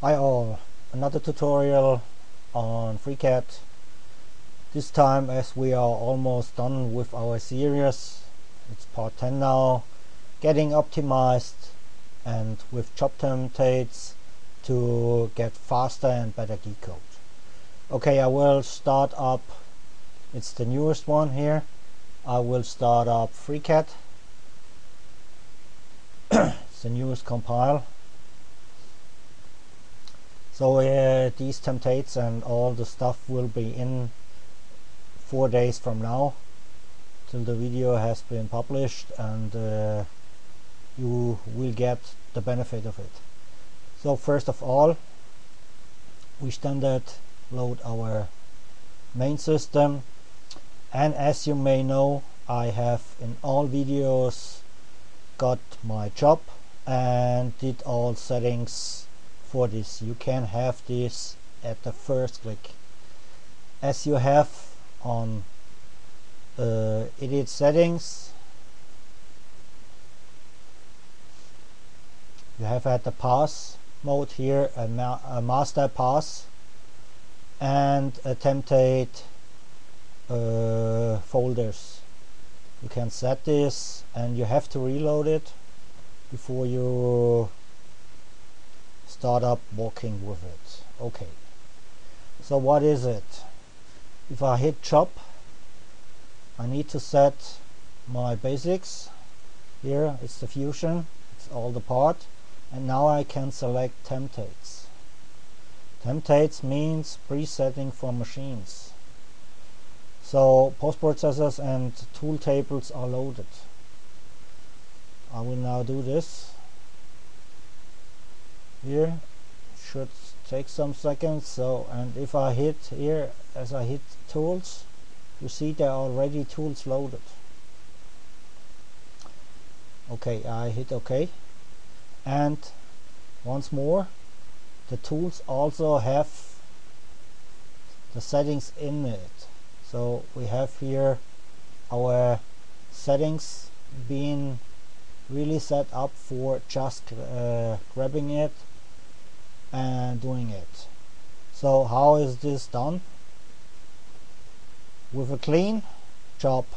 Hi all, another tutorial on FreeCAD. This time, as we are almost done with our series, it's part 10 now, getting optimized and with job templates to get faster and better geek code. Okay, I will start up, it's the newest one here, I will start up FreeCAD. It's the newest compile. So these templates and all the stuff will be in 4 days from now till the video has been published, and you will get the benefit of it. So first of all, we standard load our main system, and as you may know, I have in all videos got my job and did all settings for this. You can have this at the first click, as you have on edit settings. You have at the pass mode here a master pass and a template folders. You can set this and you have to reload it before you start up working with it. Okay, so what is it? If I hit job, I need to set my basics. Here it's the fusion, it's all the part, and now I can select templates. Templates means presetting for machines. So post processors and tool tables are loaded. I will now do this. Here should take some seconds. So, and if I hit here, as I hit tools, you see there are already tools loaded. Okay, I hit OK, and once more the tools also have the settings in it. So we have here our settings being really set up for just grabbing it and doing it. So how is this done? With a clean job,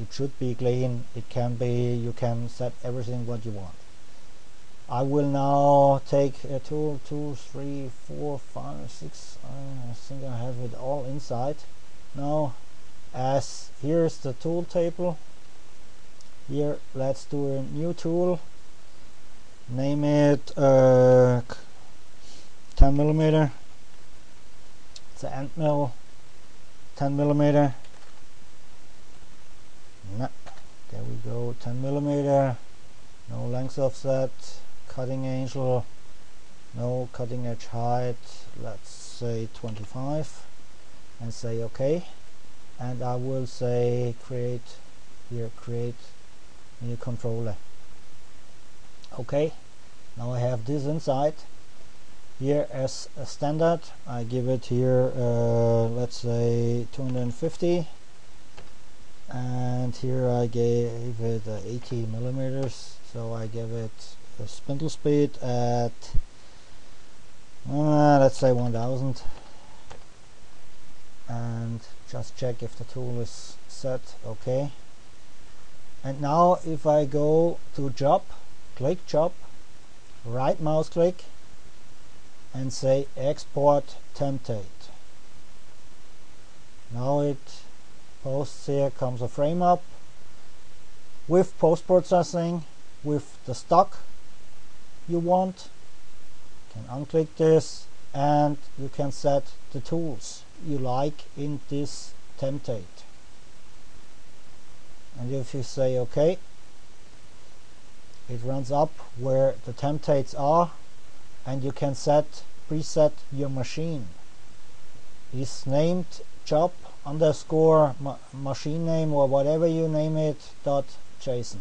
it should be clean, it can be, you can set everything what you want. I will now take a tool 2, 3, 4, 5, 6, I think I have it all inside now. As here's the tool table. Here let's do a new tool, name it 10mm. It's an end mill, 10mm. No, there we go, 10mm. No length offset, cutting angle, no cutting edge height. Let's say 25, and say OK. And I will say create new controller. Okay, now I have this inside here as a standard. I give it here let's say 250, and here I gave it 80 millimeters, so I give it a spindle speed at let's say 1000, and just check if the tool is set. Okay, and now if I go to job, click job, right mouse click and say export template. Now it posts, here comes a frame up with post processing with the stock you want. You can unclick this and you can set the tools you like in this template. And if you say OK, it runs up where the templates are, and you can preset your machine. It's named job underscore machine name, or whatever you name it, .json.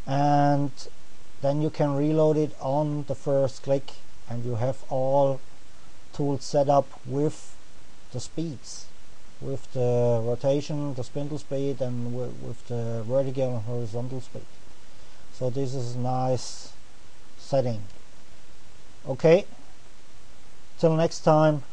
And then you can reload it on the first click, and you have all tools set up with the speeds, with the rotation, the spindle speed, and with the vertical and horizontal speed. So this is a nice setting. Okay, till next time.